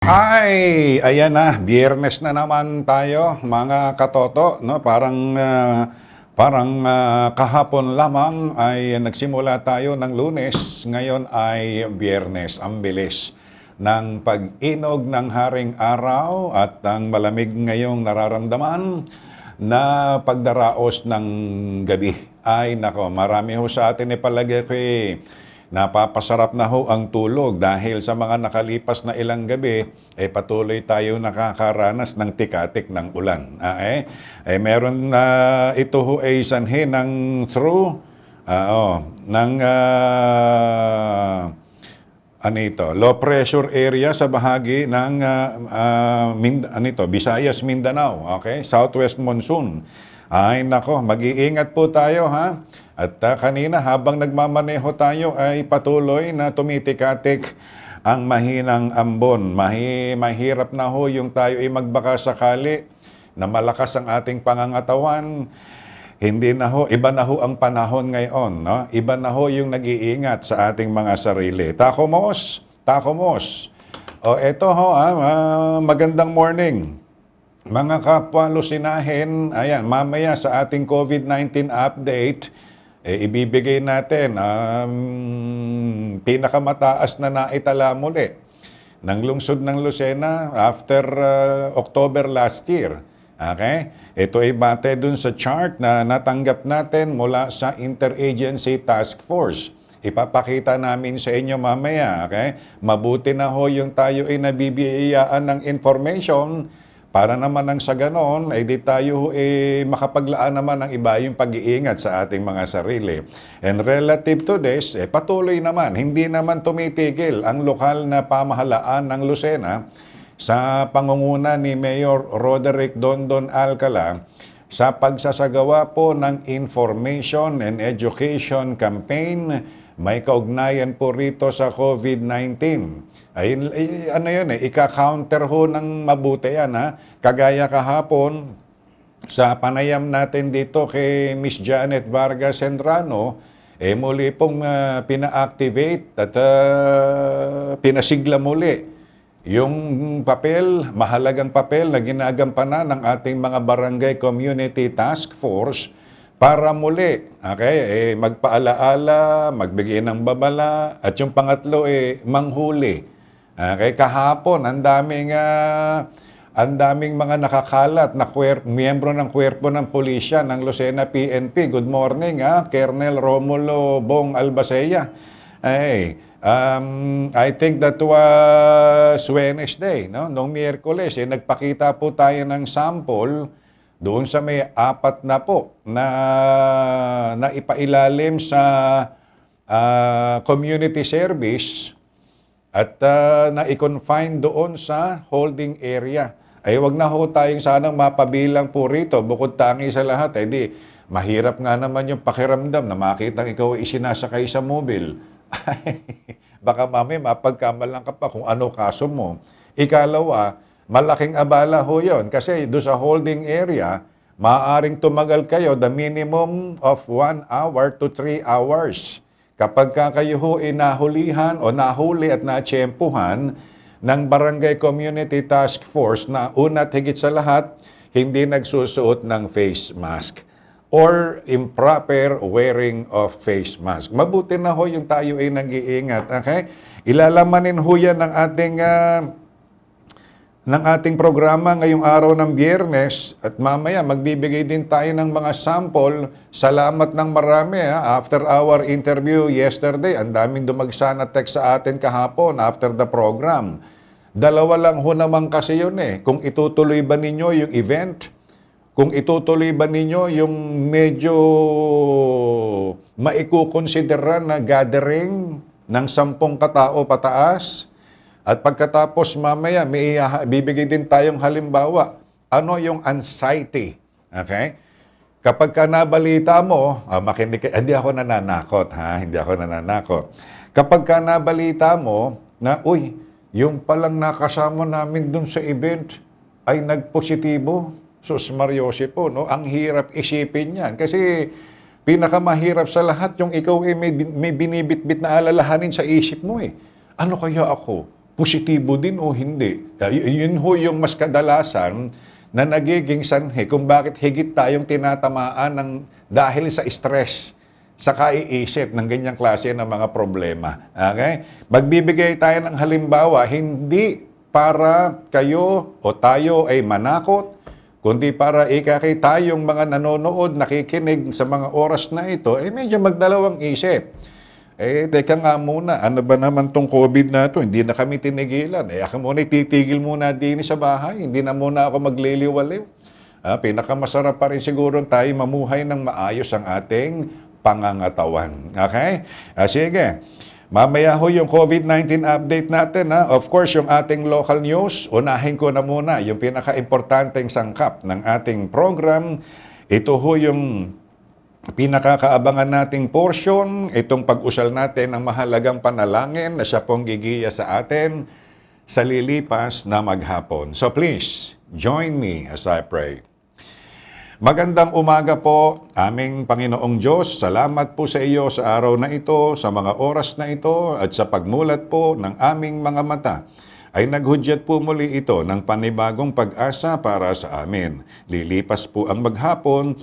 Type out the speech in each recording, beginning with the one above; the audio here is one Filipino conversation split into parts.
Ayan na, Biyernes na naman tayo, mga katoto, no? Parang kahapon lamang ay nagsimula tayo ng Lunes, ngayon ay Biyernes. Ang bilis ng pag-inog ng haring araw at ang malamig ngayong nararamdaman na pagdaraos ng gabi. Ay nako, marami ho sa atin ipalagay ko napapasarap na ho ang tulog dahil sa mga nakalipas na ilang gabi, patuloy tayo nakakaranas ng tikatik ng ulan. Meron na ito ho ay sanhi ng through, low pressure area sa bahagi ng Visayas, Mindanao, okay? Southwest monsoon. Ay nako, mag-iingat po tayo ha. At kanina habang nagmamaneho tayo ay patuloy na tumitikatik ang mahinang ambon. Mahirap na ho yung tayo ay magbaka sakali na malakas ang ating pangangatawan. Hindi na ho, iba na ho ang panahon ngayon, no? Iba na ho yung nag-iingat sa ating mga sarili. Takomos, takomos. O eto ho, magandang morning. Mga kapwa lusinahin, ayan, mamaya sa ating COVID-19 update, ibibigay natin pinakamataas na naitala muli ng lungsod ng Lucena after October last year. Okay? Ito ay bate dun sa chart na natanggap natin mula sa Interagency Task Force. Ipapakita namin sa inyo mamaya. Okay? Mabuti na ho yung tayo ay nabibiyayaan ng information para naman nang sa ganon, di tayo makapaglaan naman ng iba yung pag-iingat sa ating mga sarili. And relative to this, patuloy naman, hindi naman tumitigil ang lokal na pamahalaan ng Lucena sa pangunguna ni Mayor Roderick Dondon Alcala sa pagsasagawa po ng information and education campaign. May kaugnayan po rito sa COVID-19. Ika-counter ho ng mabuti yan, ha? Kagaya kahapon, sa panayam natin dito kay Miss Janet Vargas Sendrano, muli pong pina-activate at pinasigla muli yung papel, mahalagang papel na ginagampanan ng ating mga barangay community task force para muli, okay, magpaalaala, magbigay ng babala, at yung pangatlo, manghuli. Okay, kahapon, ang daming mga nakakalat na miyembro ng kwerpo ng pulisya ng Lucena PNP. Good morning, Colonel Romulo Bong Albacea. I think that was Wednesday, no? Noong Miyerkules, nagpakita po tayo ng sample doon sa may 4 na po na ipailalim sa community service at na-confine doon sa holding area. Wag na ho tayong sanang mapabilang po rito, bukod tangi sa lahat. Mahirap nga naman yung pakiramdam na makitang ikaw ay isinasakay sa mobile. Baka mapagkamalang ka pa kung ano kaso mo. Ikalawa, malaking abala ho yun kasi doon sa holding area, maaaring tumagal kayo the minimum of 1 hour to 3 hours. Kapag kayo ho nahulihan o nahuli at natsyempuhan ng Barangay Community Task Force na una at higit sa lahat, hindi nagsusuot ng face mask or improper wearing of face mask. Mabuti na ho yung tayo ay nag-iingat. Okay? Ilalamanin ho yan ng ating programa ngayong araw ng Biyernes at mamaya magbibigay din tayo ng mga sample. Salamat ng marami. After our interview yesterday, ang daming dumagsa na text sa atin kahapon after the program. 2 lang ho naman kasi yun Kung itutuloy ba ninyo yung event, kung itutuloy ba ninyo yung medyo maikukonsideran na gathering ng 10 katao pataas. At pagkatapos mamaya, may bibigay din tayong halimbawa. Ano yung anxiety? Okay? Kapag ka nabalita mo, makinig, hindi ako nananakot, Hindi ako nananakot. Kapag ka nabalita mo na, yung palang nakasama namin dun sa event ay nagpositibo. Sus Mariosi po, no? Ang hirap isipin yan. Kasi pinakamahirap sa lahat yung ikaw may binibitbit na alalahanin sa isip mo Ano kaya ako? positibo din o hindi. Yun ho yung mas kadalasan na nagiging sanhi kung bakit higit tayong tinatamaan dahil sa stress sa kaiisip ng ganyang klase ng mga problema. Okay? Magbibigay tayo ng halimbawa, hindi para kayo o tayo ay manakot, kundi para ikakay tayong mga nanonood, nakikinig sa mga oras na ito, medyo magdalawang isip. Teka nga muna, ano ba naman tong COVID na ito? Hindi na kami tinigilan. Ako muna titigil muna din sa bahay. Hindi na muna ako magliliwaliw. Pinakamasarap pa rin siguro tayo mamuhay ng maayos ang ating pangangatawan. Okay? Sige. Mamaya ho yung COVID-19 update natin. Of course, yung ating local news, unahin ko na muna yung pinaka-importanteng sangkap ng ating program. Ito ho yung pinakakaabangan nating portion, itong pag-usal natin ng mahalagang panalangin na siya pong gigiya sa atin sa lilipas na maghapon. So please, join me as I pray. Magandang umaga po, aming Panginoong Diyos. Salamat po sa iyo sa araw na ito, sa mga oras na ito, at sa pagmulat po ng aming mga mata. Ay naghudyat po muli ito ng panibagong pag-asa para sa amin. Lilipas po ang maghapon,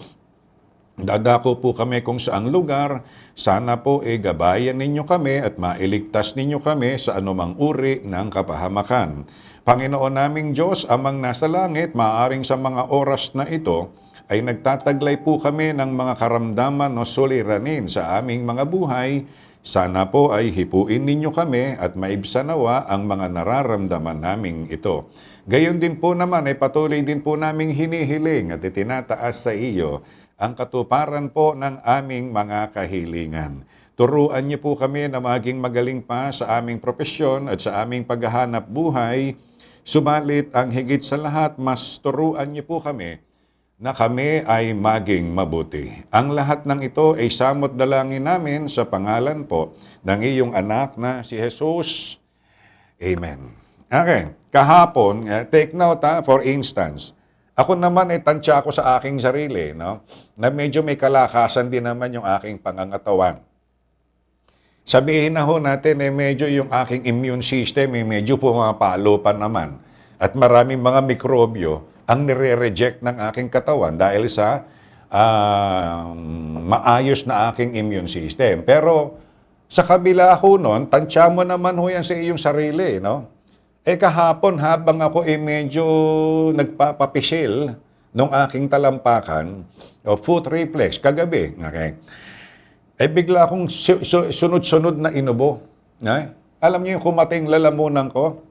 dadako po kami kung saang lugar. Sana po gabayan ninyo kami at mailigtas ninyo kami sa anumang uri ng kapahamakan. Panginoon naming Diyos, amang nasa langit, maaring sa mga oras na ito, ay nagtataglay po kami ng mga karamdaman o suliranin sa aming mga buhay. Sana po ay hipuin ninyo kami at maibsanawa ang mga nararamdaman naming ito. Gayon din po naman ay patuloy din po naming hinihiling at itinataas sa iyo ang katuparan po ng aming mga kahilingan. Turuan niyo po kami na maging magaling pa sa aming propesyon at sa aming paghahanap buhay. Subalit ang higit sa lahat, mas turuan niyo po kami na kami ay maging mabuti. Ang lahat ng ito ay samot dalangin namin sa pangalan po ng iyong anak na si Jesus. Amen. Okay, kahapon, take note for instance, ako naman ay tansya ako sa aking sarili, no? Na medyo may kalakasan din naman yung aking pangangatawan. Sabihin na ho natin, medyo yung aking immune system, medyo pumapalo pa naman. At maraming mga mikrobyo ang nire-reject ng aking katawan dahil sa maayos na aking immune system. Pero sa kabila ho nun, tansya mo naman ho yan sa iyong sarili, no? Kahapon habang ako medyo nagpapapisil nung aking talampakan, o foot reflex, kagabi, okay? Bigla akong sunod-sunod na inubo. Alam niyo yung kumating lalamunan ko?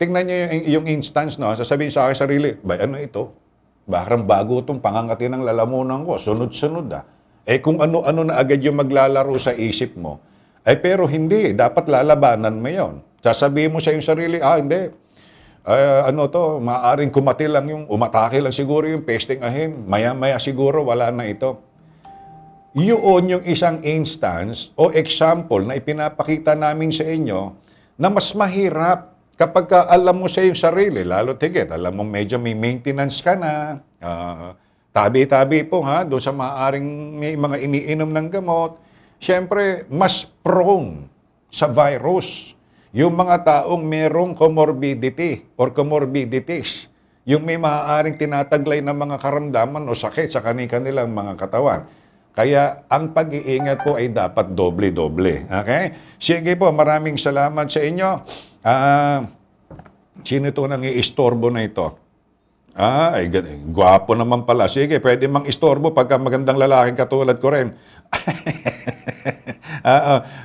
Tingnan niyo yung instance, no? Sasabihin sa akin sarili, ano ito? Parang bago itong pangangati ng lalamunan ko. Sunod-sunod kung ano-ano na agad yung maglalaro sa isip mo. Pero hindi. Dapat lalabanan mo yon. Sasabihin mo sa iyong sarili, hindi. Maaaring kumati lang umatake lang siguro yung pesting ahin. Maya-maya siguro wala na ito. Yun yung isang instance o example na ipinapakita namin sa inyo na mas mahirap kapag alam mo sa iyong sarili, lalo tigit, alam mo medyo may maintenance ka na, tabi-tabi po doon sa maaaring may mga iniinom ng gamot, syempre, mas prone sa virus yung mga taong merong comorbidity or comorbidities, yung may maaaring tinataglay ng mga karamdaman o sakit sa kanilang mga katawan. Kaya ang pag-iingat po ay dapat doble-doble. Okay? Sige po, maraming salamat sa inyo. Sino ito nang iistorbo na ito? Gwapo naman pala. Sige, pwede mang istorbo pagka magandang lalaking katulad ko rin.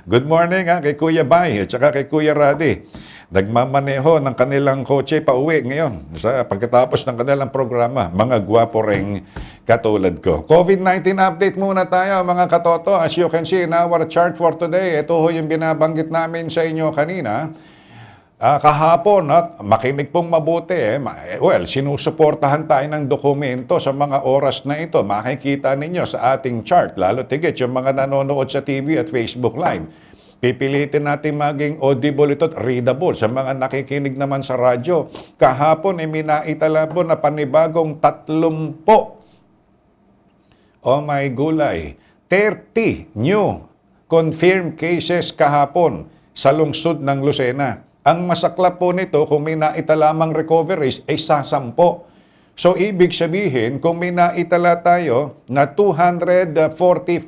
Good morning kay Kuya Bay at saka kay Kuya Radi. Nagmamaneho ng kanilang kotse pa uwi ngayon pagkatapos ng kanilang programa. Mga gwapo ring katulad ko. COVID-19 update muna tayo mga katoto. As you can see in our chart for today, ito ho yung binabanggit namin sa inyo kanina. Kahapon, makinig pong mabuti. Sinusuportahan tayo ng dokumento sa mga oras na ito. Makikita ninyo sa ating chart, lalo tigit yung mga nanonood sa TV at Facebook Live. Pipilitin natin maging audible ito at readable sa mga nakikinig naman sa radyo. Kahapon, minaitala po na panibagong 30. Oh my gulay. 30 new confirmed cases kahapon sa lungsod ng Lucena. Ang masaklap po nito, kung may naitala lamang recoveries, ay sasampo. So, ibig sabihin, kung may naitala tayo na 245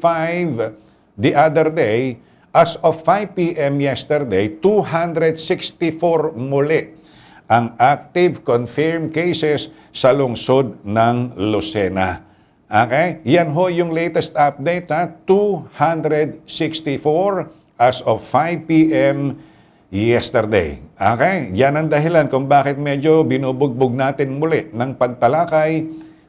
the other day, as of 5 p.m. yesterday, 264 muli ang active confirmed cases sa lungsod ng Lucena. Okay? Yan ho yung latest update, ha? 264 as of 5 p.m. yesterday. Okay? Yan ang dahilan kung bakit medyo binubugbog natin muli ng pagtalakay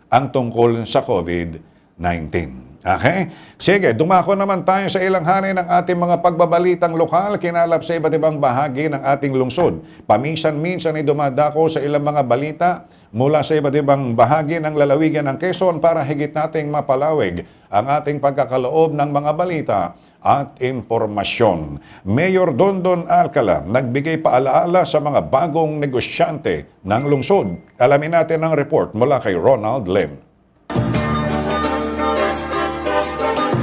ang tungkol sa COVID-19. Okay? Sige, dumako naman tayo sa ilang hari ng ating mga pagbabalitang lokal kinalap sa iba't ibang bahagi ng ating lungsod. Paminsan-minsan ay dumadako sa ilang mga balita mula sa iba't ibang bahagi ng lalawigan ng Quezon para higit nating mapalawig ang ating pagkakaloob ng mga balita at impormasyon. Mayor Dondon Alcala nagbigay paalaala sa mga bagong negosyante ng lungsod. Alamin natin ang report mula kay Ronald Lem.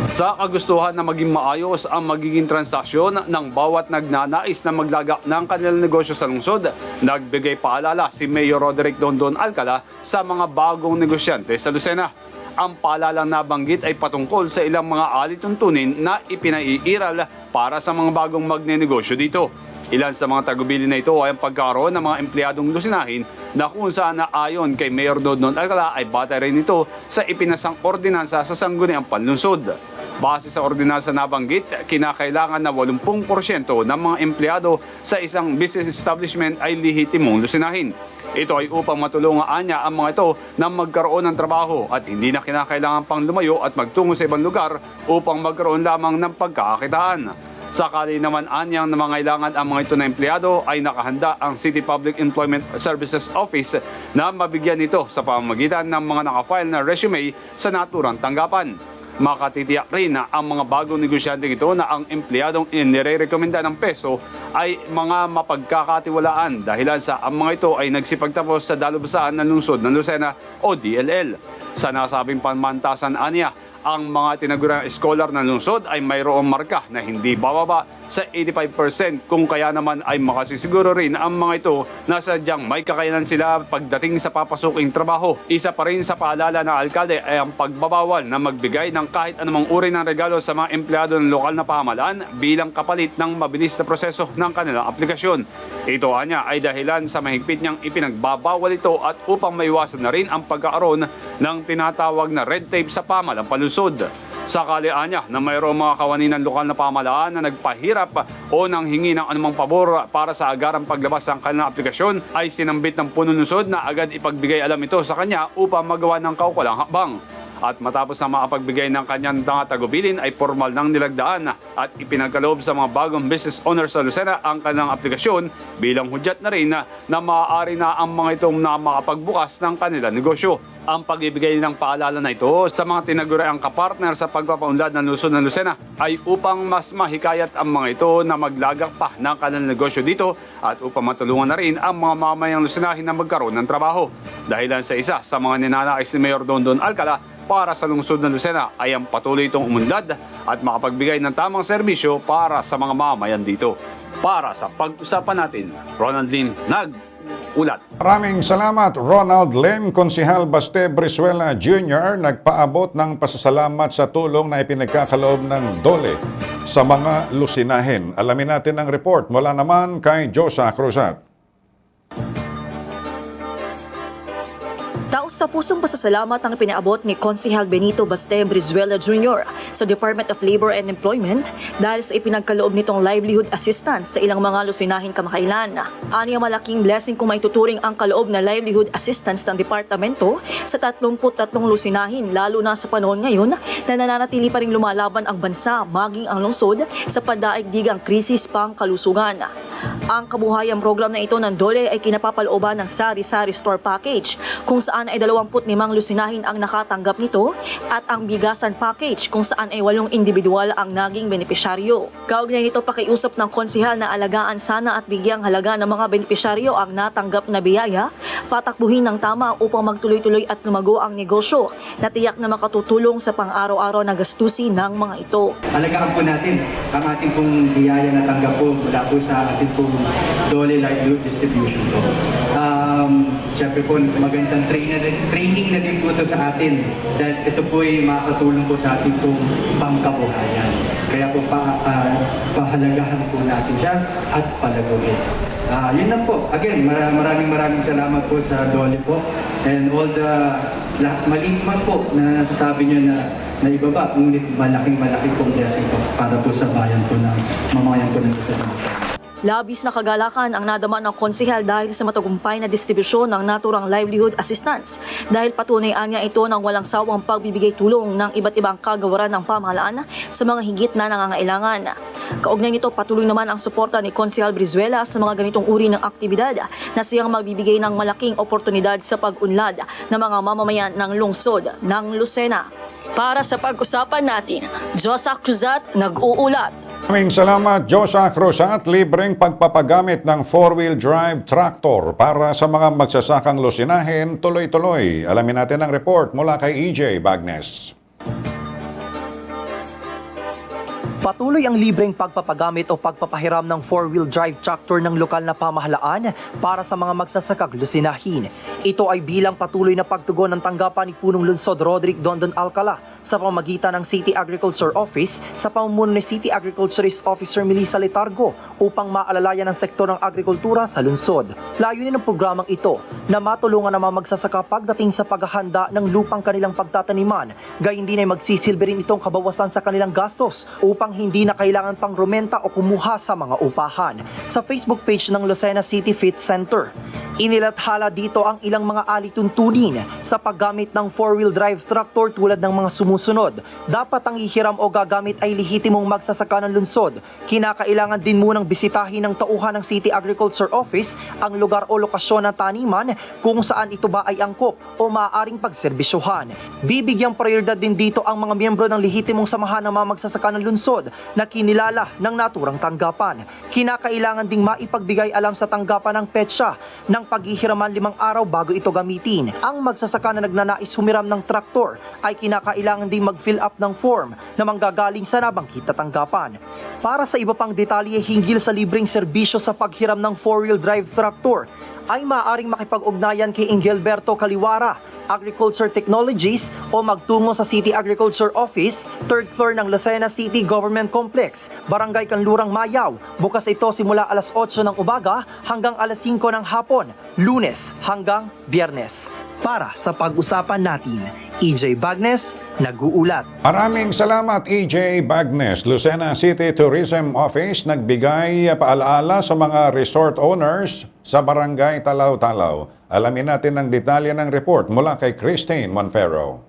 Sa kagustuhan na maging maayos ang magiging transaksyon ng bawat nagnanais na maglagak ng kanilang negosyo sa lungsod, nagbigay paalala si Mayor Roderick Dondon Alcala sa mga bagong negosyante sa Lucena. Ang paalalang nabanggit ay patungkol sa ilang mga alituntunin na ipinaiiral para sa mga bagong magnenegosyo dito. Ilan sa mga tagubilin na ito ay ang pagkaroon ng mga empleyadong Lucinahin na kung saan na ayon kay Mayor Dondon Alcala ay batay rin ito sa ipinasang ordinansa sa sangguniang panlungsod. Base sa ordinansa nabanggit, kinakailangan na 80% ng mga empleyado sa isang business establishment ay lehitimong Lucinahin. Ito ay upang matulungan niya ang mga ito na magkaroon ng trabaho at hindi na kinakailangan pang lumayo at magtungo sa ibang lugar upang magkaroon lamang ng pagkakakitaan. Sakali naman anyang nangangailangan ang mga ito na empleyado ay nakahanda ang City Public Employment Services Office na mabigyan nito sa pamamagitan ng mga nakafile na resume sa naturang tanggapan. Makatitiyak rin na ang mga bagong negosyante ito na ang empleyadong inirekomenda ng peso ay mga mapagkakatiwalaan dahilan sa ang mga ito ay nagsipagtapos sa dalubsaan ng lungsod ng Lucena o DLL. Sa nasabing pamantasan aniya, ang mga tinagurang scholar ng lungsod ay mayroong marka na hindi bababa sa 85% kung kaya naman ay makasisiguro rin ang mga ito na sadyang may kakayanan sila pagdating sa papasuking trabaho. Isa pa rin sa paalala ng alkalde ay ang pagbabawal na magbigay ng kahit anumang uri ng regalo sa mga empleyado ng lokal na pamahalaan bilang kapalit ng mabilis na proseso ng kanilang aplikasyon. Ito anya ay dahilan sa mahigpit niyang ipinagbabawal ito at upang maiwasan na rin ang pagkakaroon ng tinatawag na red tape sa pamahalang palusod. Sakali anya na mayroong mga kawani ng lokal na pamahalaan na nagpahirap o nang hingi ng anumang pabor para sa agarang paglabas ng kanilang aplikasyon ay sinambit ng pununusod na agad ipagbigay alam ito sa kanya upang magawa ng kaukulang hakbang. At matapos na makapagbigay ng kanyang tagubilin ay formal nang nilagdaan at ipinagkaloob sa mga bagong business owners sa Lucena ang kanilang aplikasyon bilang hudyat na rin na maaari na ang mga itong na makapagbukas ng kanilang negosyo. Ang pagbibigay ng paalala na ito sa mga tinaguriang kapartner sa pagpapaunlad ng lungsod ng Lucena ay upang mas mahikayat ang mga ito na maglagak pa ng kanilang negosyo dito at upang matulungan na rin ang mga mamayang Lucenahin na magkaroon ng trabaho. Dahilan sa isa sa mga ninanais ni Mayor Dondon Alcala para sa lungsod ng Lucena ay ang patuloy itong umunlad at makapagbigay ng tamang serbisyo para sa mga mamayan dito. Para sa pag-usapan natin, Ronald Lin, ulat. Maraming salamat, Ronald Lem. Konsehal Baste Brizuela Jr. nagpaabot ng pasasalamat sa tulong na ipinagkakaloob ng DOLE sa mga Lucinahin. Alamin natin ang report mula naman kay Josa Cruzat. Taos sa pusong pasasalamat ang pinaabot ni Konsehal Benito Baste Brizuela Jr. sa Department of Labor and Employment dahil sa ipinagkaloob nitong livelihood assistance sa ilang mga Lucinahin kamakailan. Aniya malaking blessing kung maituturing ang kaloob na livelihood assistance ng departamento sa 33 Lucinahin lalo na sa panahon ngayon na nananatili pa rin lumalaban ang bansa maging ang lungsod sa padaigdigang krisis pang kalusugan. Ang kabuhayang program na ito ng DOLE ay kinapapalooban ng Sari-Sari Store Package kung saan ay 25 Lucinahin ang nakatanggap nito at ang Bigasan Package kung saan ay 8 individual ang naging benepisyaryo. Kaugnay nito pakiusap ng konsehal na alagaan sana at bigyang halaga ng mga benepisyaryo ang natanggap na biyaya patakbuhin ng tama upang magtuloy-tuloy at lumago ang negosyo na tiyak na makatutulong sa pang-araw-araw na gastusin ng mga ito. Alagaan po natin ang ating pong biyaya na tanggap po mula po sa ating pong Dole Livelihood Distribution po. Siyempre po, magandang training na din po ito sa atin dahil ito po ay makakatulong po sa ating pong pangkabuhayan. Kaya po pahalagahan po natin siya at palaguin. Yun lang po. Again, maraming salamat po sa Dole po and all the maliit man po na nasasabi nyo na ibaba, ngunit malaking pong blessing po para po sa bayan po ng mamayan po ng Luzon. Labis na kagalakan ang nadama ng konsehal dahil sa matagumpay na distribusyon ng naturang livelihood assistance dahil patunay niya ito ng walang sawang pagbibigay tulong ng iba't ibang kagawaran ng pamahalaan sa mga higit na nangangailangan. Kaugnay nito, patuloy naman ang suporta ni Konsehal Brizuela sa mga ganitong uri ng aktibidad na siyang magbibigay ng malaking oportunidad sa pag-unlad ng mga mamamayan ng lungsod ng Lucena. Para sa pag-usapan natin, Josa Cruzat nag-uulat. Maraming salamat, Josa Cruzat. Libreng pagpapagamit ng 4-wheel drive tractor para sa mga magsasakang lusinahin tuloy-tuloy. Alamin natin ang report mula kay EJ Bagnes. Patuloy ang libreng pagpapagamit o pagpapahiram ng 4-wheel drive tractor ng lokal na pamahalaan para sa mga magsasakang lusinahin. Ito ay bilang patuloy na pagtugon ng tanggapan ni Punong Lungsod Roderick Dondon Alcala sa pamagitan ng City Agriculture Office sa pamumuno ni City Agriculturist Officer Melissa Letargo upang maalalayan ang sektor ng agrikultura sa lungsod. Layunin ng programang ito na matulungan ang mga magsasaka pagdating sa paghahanda ng lupang kanilang pagtataniman, gayon din ay magsisilbi rin itong kabawasan sa kanilang gastos upang hindi na kailangan pang rumenta o kumuha sa mga upahan. Sa Facebook page ng Lucena City Fit Center, inilathala dito ang ilang mga alituntunin sa paggamit ng 4-wheel drive tractor tulad ng mga sumusunod. Dapat ang ihiram o gagamit ay lehitimong magsasaka ng lungsod. Kinakailangan din munang bisitahin ng tauhan ng City Agriculture Office ang lugar o lokasyon ng taniman kung saan ito ba ay angkop o maaaring pagserbisyuhan. Bibigyang prioridad din dito ang mga miyembro ng lehitimong samahan ng mga magsasaka ng lungsod na kinilala ng naturang tanggapan. Kinakailangan ding maipagbigay alam sa tanggapan ng petsa ng paghihiraman 5 araw bago ito gamitin. Ang magsasaka na nagnanais humiram ng traktor ay kinakailangan ding mag-fill up ng form na manggagaling sa nabanggit na tanggapan. Para sa iba pang detalye hinggil sa libreng serbisyo sa paghiram ng 4-wheel drive tractor, ay maaaring makipag-ugnayan kay Engelberto Caliwara, Agriculture Technologies o magtungo sa City Agriculture Office, 3rd floor ng Lucena City Government Complex, Barangay Kanlurang, Mayaw. Bukas ito simula alas 8 ng umaga hanggang alas 5 ng hapon, Lunes hanggang Biyernes. Para sa pag-usapan natin, EJ Bagnes, nag-uulat. Maraming salamat, EJ Bagnes. Lucena City Tourism Office nagbigay paalaala sa mga resort owners sa Barangay Talaw-Talaw. Alamin natin ang detalye ng report mula kay Christine Monferro.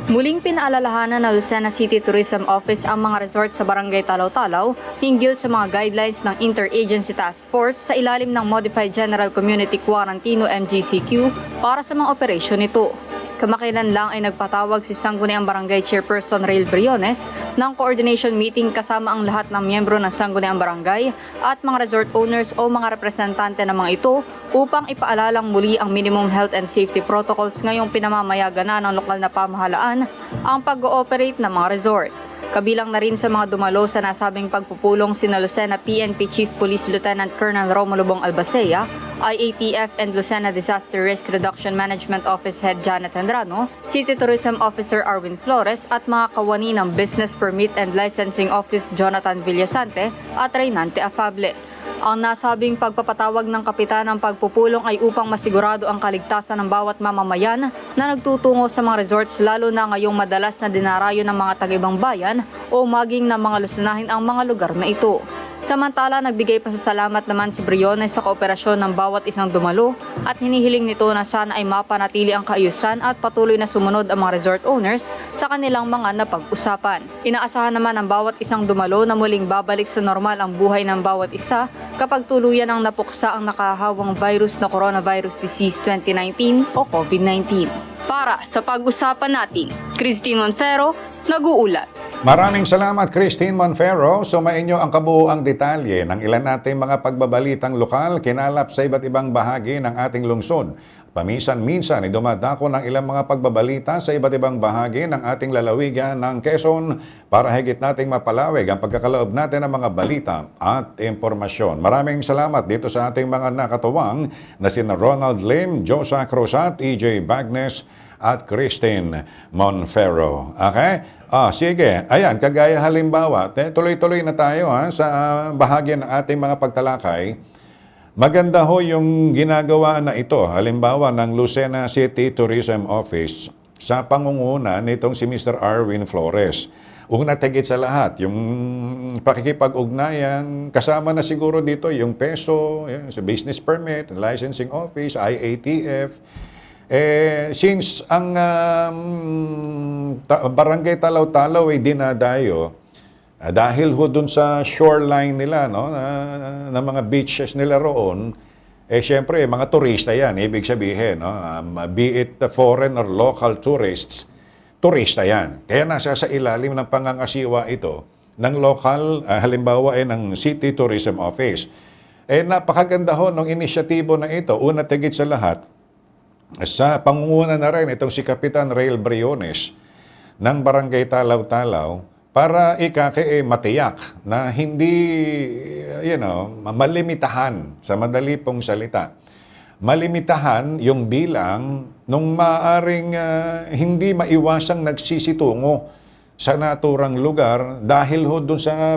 Muling pinaalalahanan ng Lucena City Tourism Office ang mga resort sa Barangay Talaw-Talaw hinggil sa mga guidelines ng Interagency Task Force sa ilalim ng Modified General Community Quarantine o MGCQ para sa mga operasyon nito. Kamakailan lang ay nagpatawag si Sangguniang Barangay Chairperson Rail Briones ng coordination meeting kasama ang lahat ng miyembro ng Sangguniang Barangay at mga resort owners o mga representante ng mga ito upang ipaalalang muli ang minimum health and safety protocols ngayong pinamamayagan na ng lokal na pamahalaan ang pag-ooperate ng mga resort. Kabilang na rin sa mga dumalo sa nasabing pagpupulong sina Lucena PNP Chief Police Lieutenant Colonel Romulo Bong Albacea, IATF and Lucena Disaster Risk Reduction Management Office Head Janet Hendrano, City Tourism Officer Arwin Flores at mga kawani ng Business Permit and Licensing Office Jonathan Villasante at Reynante Afable. Ang nasabing pagpapatawag ng kapitan ng pagpupulong ay upang masigurado ang kaligtasan ng bawat mamamayan na nagtutungo sa mga resorts lalo na ngayong madalas na dinarayo ng mga taga-ibang bayan o maging ng mga lusinahin ang mga lugar na ito. Samantala, nagbigay pasasalamat naman si Briones sa kooperasyon ng bawat isang dumalo at hinihiling nito na sana ay mapanatili ang kaayusan at patuloy na sumunod ang mga resort owners sa kanilang mga napag-usapan. Inaasahan naman ng bawat isang dumalo na muling babalik sa normal ang buhay ng bawat isa kapag tuluyan ang napuksa ang nakahawang virus na Coronavirus Disease 2019 o COVID-19. Para sa pag-usapan natin, Christine Monferro, nag-uulat. Maraming salamat, Christine Monferro. Sumainyo ang kabuuang detalye ng ilan nating mga pagbabalitang lokal kinalap sa iba't ibang bahagi ng ating lungsod. Paminsan-minsan ay dumadako ng ilang mga pagbabalita sa iba't ibang bahagi ng ating lalawigan ng Quezon para higit nating mapalawig ang pagkakaloob natin ng mga balita at impormasyon. Maraming salamat dito sa ating mga nakatuwang na sina Ronald Lim, Josa Cruzat, EJ Bagnes at Christine Monferro. Okay? Sige. Ayan, kagaya halimbawa, tuloy-tuloy na tayo sa bahagi ng ating mga pagtalakay. Maganda ho yung ginagawa na ito, halimbawa ng Lucena City Tourism Office sa pangunguna nitong si Mr. Arwin Flores. Una tigit sa lahat, yung pakikipag-ugnayan, kasama na siguro dito yung PESO, sa business permit, licensing office, IATF. Since ang Barangay Talaw-Talaw ay dinadayo, dahil ho dun sa shoreline nila, no, na mga beaches nila roon, syempre, mga turista yan, ibig sabihin, no, be it foreign or local tourists, turista yan. Kaya nasa sa ilalim ng pangangasiwa ito ng local, halimbawa ng City Tourism Office. Napakaganda ho ng inisyatibo na ito, una tigit sa lahat, sa pangunguna na rin itong si Kapitan Rail Briones ng Barangay Talaw-Talaw para matiyak na hindi, malimitahan sa madali pong salita. Malimitahan yung bilang nung maaring hindi maiwasang nagsisitungo sa naturang lugar dahil ho dun sa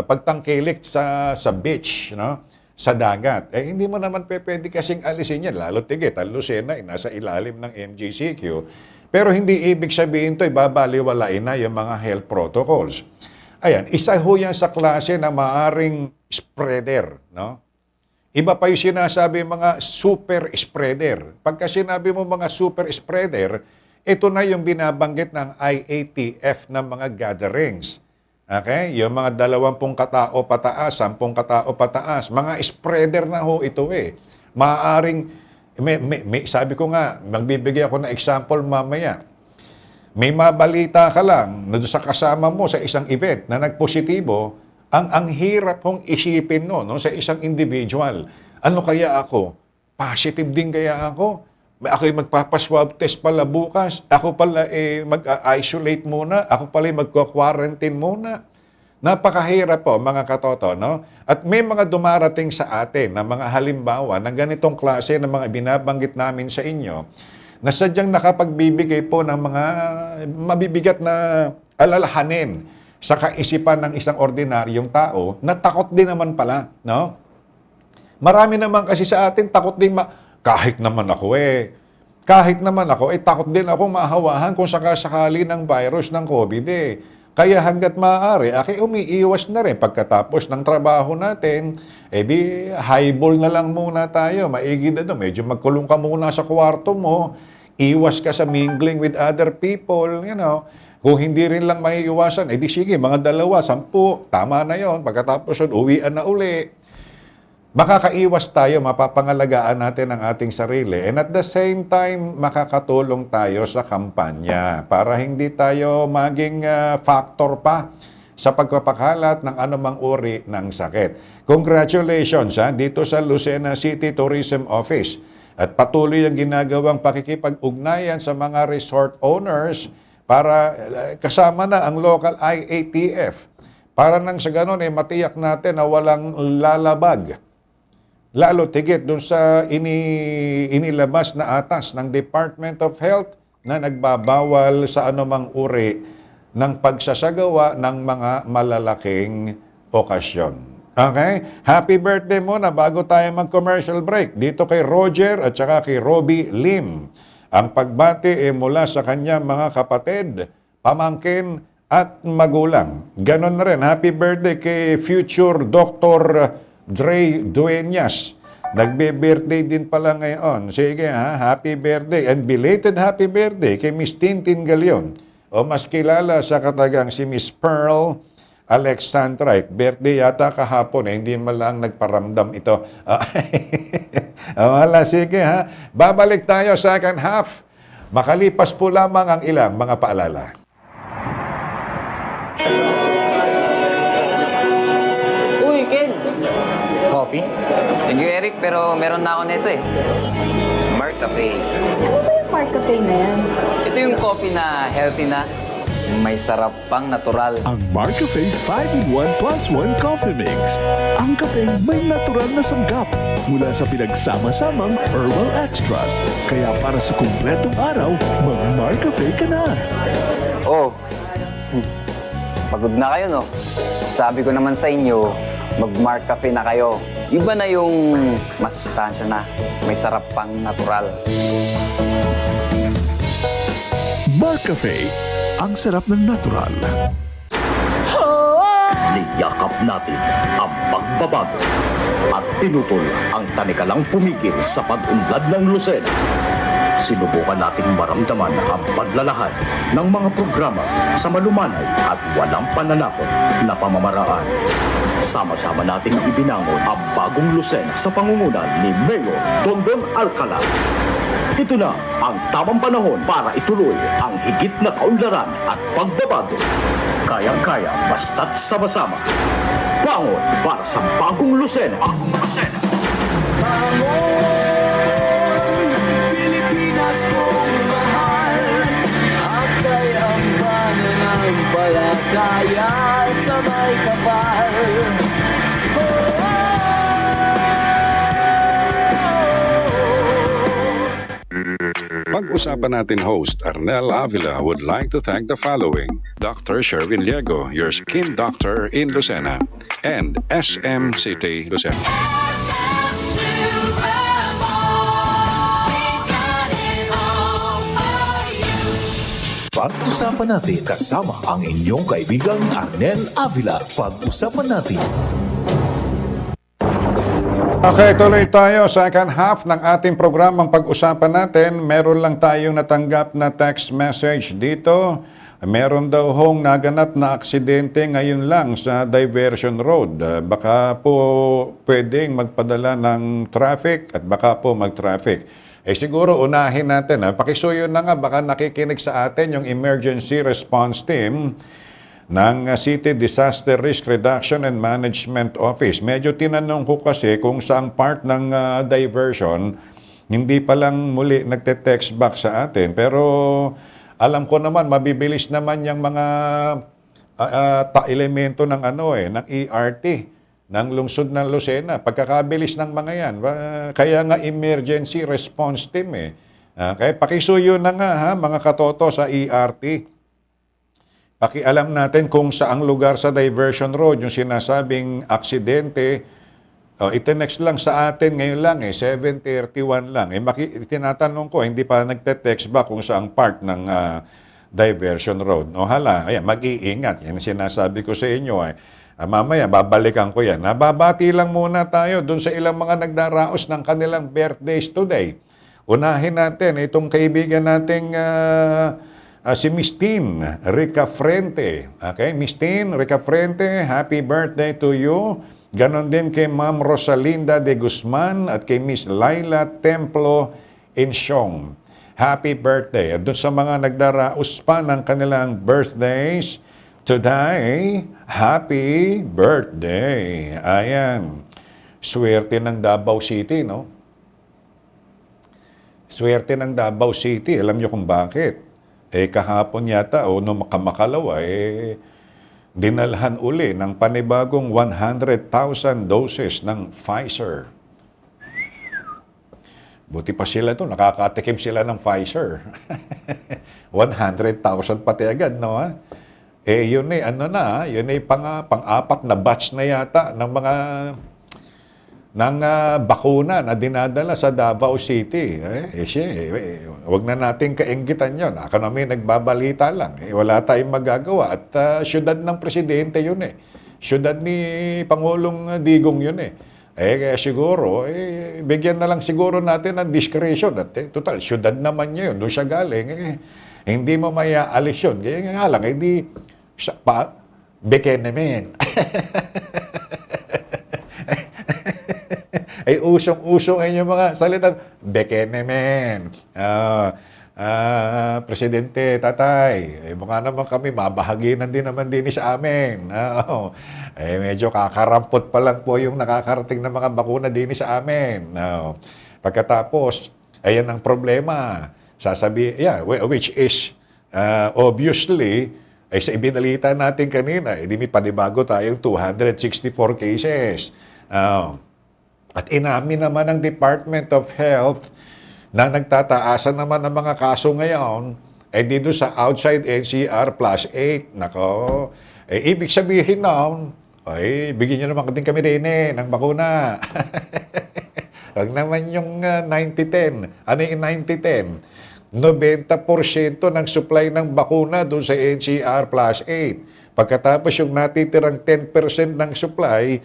pagtangkilik sa beach, no? Sa dagat. Hindi mo naman pwede kasing alisin yan. Lalo tigit, ang Lucena ay nasa ilalim ng MGCQ. Pero hindi ibig sabihin ito, babaliwalain na yung mga health protocols. Ayan, isa ho yan sa klase na maaring spreader. No? Iba pa yung sinasabi mga super spreader. Pagka sinabi mo mga super spreader, ito na yung binabanggit ng IATF ng mga gatherings. Okay? Yung mga 20 katao pataas, 10 katao pataas, mga spreader na ho ito Maaring, sabi ko nga, magbibigay ako ng example mamaya. May mabalita ka lang na sa kasama mo sa isang event na nagpositibo, ang hirap hong isipin no, sa isang individual. Ano kaya ako? Positive din kaya ako? Ako'y magpapaswab test pala bukas. Ako pala mag-isolate muna. Ako pala magko-quarantine muna. Napakahirap po mga katoto, no? At may mga dumarating sa atin na mga halimbawa ng ganitong klase ng mga binabanggit namin sa inyo na sadyang nakapagbibigay po ng mga mabibigat na alalahanin sa kaisipan ng isang ordinaryong tao na takot din naman pala, no? Marami naman kasi sa atin takot din kahit naman ako takot din ako mahawahan kung sakasakali ng virus ng COVID Kaya hanggat maaari, umiiwas na rin pagkatapos ng trabaho natin, di highball na lang muna tayo, maigi na medyo magkulong ka muna sa kwarto mo, iwas ka sa mingling with other people, Kung hindi rin lang maiiwasan, di sige, mga 2, 10, tama na yon. Pagkatapos yun, uwian na uli. Makakaiwas tayo, mapapangalagaan natin ang ating sarili. And at the same time, makakatulong tayo sa kampanya para hindi tayo maging factor pa sa pagpapakalat ng anumang uri ng sakit. Congratulations dito sa Lucena City Tourism Office. At patuloy ang ginagawang pakikipag-ugnayan sa mga resort owners para kasama na ang local IATF. Para nang sa ganun, matiyak natin na walang lalabag. Lalo tigit dun sa inilabas na atas ng Department of Health na nagbabawal sa anumang uri ng pagsasagawa ng mga malalaking okasyon. Okay? Happy birthday muna bago tayo mag-commercial break. Dito kay Roger at saka kay Robbie Lim. Ang pagbati mula sa kanya mga kapatid, pamangkin at magulang. Ganon na rin. Happy birthday kay future Dr. Dre Dueñas. Nagbe-birthday din pala ngayon. Sige happy birthday and belated happy birthday kay Miss Tintin Galion o mas kilala sa katagang si Miss Pearl Alexandrite. Birthday yata kahapon hindi man lang nagparamdam ito. Wala, sige Babalik tayo second half. Makalipas po lamang ang ilang mga paalala. coffee? Thank you, Eric, pero meron na ako nito eh. Mark Cafe. Ano ba yung Park Cafe na yan? Ito yung coffee na healthy na. May sarap pang natural. Ang Mark Cafe 5-in-1 plus 1 Coffee Mix. Ang kape may natural na sanggap mula sa pinagsama-samang herbal extract. Kaya para sa kumpletong araw, mag-Mark Cafe ka na. Oh, pagod na kayo, no? Sabi ko naman sa inyo, mag-Mark Cafe na kayo. Iba na yung masustansya na. May sarap pang natural. Mark Cafe, ang sarap ng natural. Niyakap natin ang pagbabago at tinutol ang tanikalang pumigil sa pag-unlad ng Lucena. Sinubukan nating maramdaman ang paglalahad ng mga programa sa malumanay at walang pananakot na pamamaraan. Sama-sama nating ibinangon ang bagong Lucena sa pangunguna ni Mayor Dondon Alcala. Ito na ang tamang panahon para ituloy ang higit na kaunlaran at pagbabago. Kayang-kaya basta't sama-sama. Bangon para sa bagong Lucena. Bagong Lucena. Pilipinas kong mahal, akay ang pananampalataya sa may kapal. Pag-usapan natin host Arnel Avila would like to thank the following: Dr. Sherwin Liego, your skin doctor in Lucena, and SM City Lucena. Pag-usapan natin kasama ang inyong kaibigang Arnel Avila. Pag-usapan natin. Okay, tuloy tayo sa second half ng ating programang pag-usapan natin. Meron lang tayong natanggap na text message dito. Meron daw hong naganap na aksidente ngayon lang sa Diversion Road. Baka po pwedeng magpadala ng traffic at baka po mag-traffic. Siguro unahin natin. Pakisuyo na nga, baka nakikinig sa atin yung Emergency Response Team ng City Disaster Risk Reduction and Management Office. Medyo tinanong ko kasi kung saang part ng diversion, hindi pa lang muli nagte-text back sa atin. Pero alam ko naman, mabibilis naman yung mga elemento ng ng ERT, ng lungsod ng Lucena. Pagkakabilis ng mga yan. Kaya nga Emergency Response Team Kaya pakisuyo na nga mga katoto sa ERT. Pakialam natin kung saang lugar sa Diversion Road yung sinasabing aksidente. Itinext lang sa atin ngayon lang 7:31 lang. Tinatanong ko, hindi pa nagte-text ba kung saang part ng Diversion Road. Ayan, mag-iingat. Yan sinasabi ko sa inyo. Mamaya, babalikan ko yan. Nababati lang muna tayo dun sa ilang mga nagdaraos ng kanilang birthdays today. Unahin natin itong kaibigan nating si Miss Tin Ricafrente. Okay, Miss Tin Ricafrente, happy birthday to you. Ganon din kay Ma'am Rosalinda de Guzman at kay Miss Laila Templo Insyong. Happy birthday. At doon sa mga nagdaraos pa ng kanilang birthdays today, happy birthday. Ayan. Swerte ng Davao City, no? Swerte ng Davao City. Alam niyo kung bakit? Kahapon yata, nung makamakalawa, dinalhan uli ng panibagong 100,000 doses ng Pfizer. Buti pa sila to, nakakatikim sila ng Pfizer. 100,000 pati agad, no? Yun yun pang-apat na batch na yata ng mga bakuna na dinadala sa Davao City. Huwag na natin kainggitan yun. Ako namin nagbabalita lang. Wala tayong magagawa. At syudad ng presidente yun Syudad ni Pangulong Digong yun kaya siguro, bigyan na lang siguro natin ng discretion. At total, syudad naman niya yun. Doon siya galing. Hindi mo maya-alis yun. Kaya nga lang, hindi beke naman. Usong-usong ay yung mga salitan. Beke naman. Presidente, tatay, mukha naman kami, mabahaginan din naman din sa amin. Medyo kakarampot pa lang po yung nakakarating na mga bakuna din sa amin. Pagkatapos, ayan ang problema. Which is, obviously, ay sa ibinalita natin kanina, hindi may panibago tayong 264 cases. At inamin naman ng Department of Health na nagtataasan naman ng mga kaso ngayon, dito sa outside NCR plus 8. Nako, ibig sabihin noon, bigyan nyo naman din kami din ng bakuna. Huwag naman yung 90-10. Ano yung 90-10? 90% ng supply ng bakuna doon sa NCR plus 8. Pagkatapos yung natitirang 10% ng supply,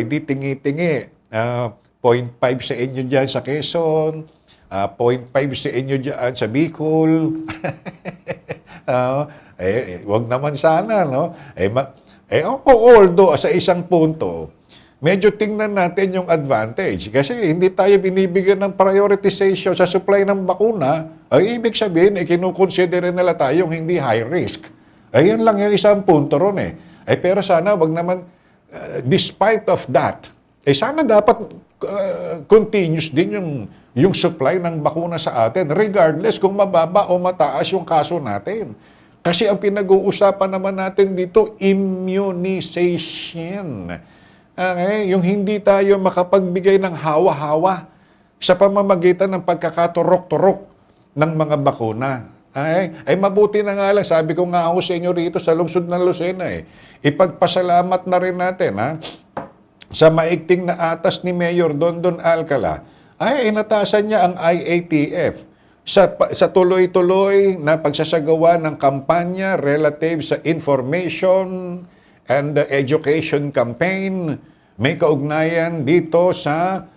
di tingi-tingi. 0.5 sa inyo dyan sa Quezon, 0.5 sa inyo dyan sa Bicol. Wag naman sana, no? Although sa isang punto, medyo tingnan natin yung advantage. Kasi hindi tayo binibigyan ng prioritization sa supply ng bakuna. Ibig sabihin, kinukonsider nila tayong hindi high risk. Yan lang yung isang punto ron eh. Pero sana, wag naman, despite of that, sana dapat continuous din yung supply ng bakuna sa atin, regardless kung mababa o mataas yung kaso natin. Kasi ang pinag-uusapan naman natin dito, immunization. Yung hindi tayo makapagbigay ng hawa-hawa sa pamamagitan ng pagkakaturok-turok ng mga bakuna. Mabuti na nga lang, sabi ko nga ako sa inyo rito sa lungsod ng Lucena, ipagpasalamat na rin natin, sa maigting na atas ni Mayor Dondon Alcala, inatasan niya ang IATF sa tuloy-tuloy na pagsasagawa ng kampanya relative sa information and education campaign. May kaugnayan dito sa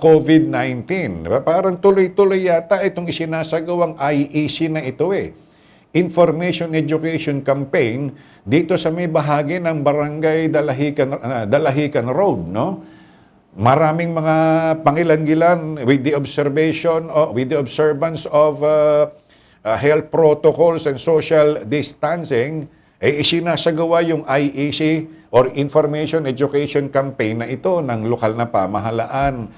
COVID-19. Parang tuloy-tuloy yata itong isinasagawang IEC na ito Information Education Campaign dito sa may bahagi ng Barangay Dalahican Road, no? Maraming mga pangilan-gilan with the observance of health protocols and social distancing, isinasagawa yung IEC or Information Education Campaign na ito ng lokal na pamahalaan.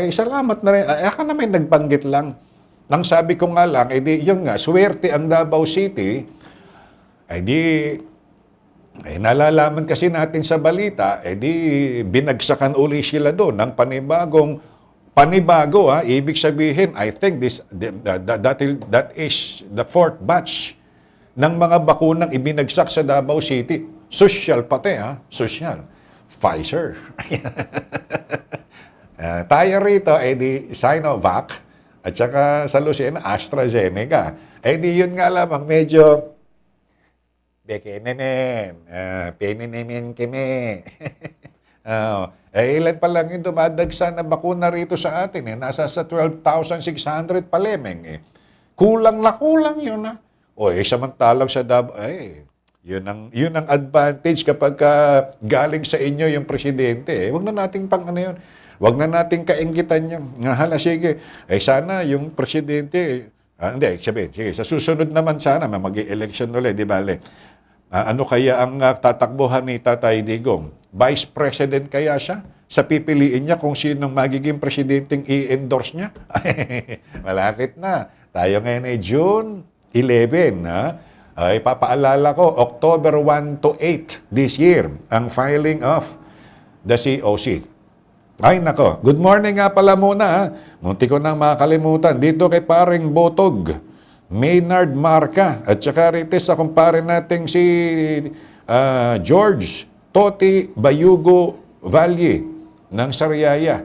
Salamat na rin. Aka na may nagbanggit lang. Nang sabi ko nga lang, yun nga, swerte ang Davao City, nalalaman kasi natin sa balita, binagsakan uli sila doon ng panibago, ibig sabihin, I think that is the fourth batch ng mga bakunang ibinagsak sa Davao City. Social pati, social. Pfizer. Tayo rito, Sinovac, at saka sa Lucena, AstraZeneca. Yun nga lamang, medyo penenen kami. Ilan pa lang yung dumadagsa na bakuna rito sa atin. Nasa sa 12,600 palemeng. Kulang na kulang yun. Samantalang sa yun ang advantage kapag galing sa inyo yung presidente. Huwag na nating yun. Huwag na nating kainggitan niya. Sige. Sana yung presidente, sige, sa susunod naman sana, mag-election ulit, di ba? Ano kaya ang tatakbuhan ni Tatay Digong? Vice President kaya siya? Sa pipiliin niya kung sinong magiging presidenteng i-endorse niya? Malapit na. Tayo ngayon ay June 11. Ipapaalala ko, October 1 to 8 this year, ang filing of the COC. Nako. Good morning nga pala muna. Munti ko nang makalimutan. Dito kay paring Botog, Maynard Marca, at saka rito sa kumpare nating si George Toti Bayugo Valle ng Sariaya.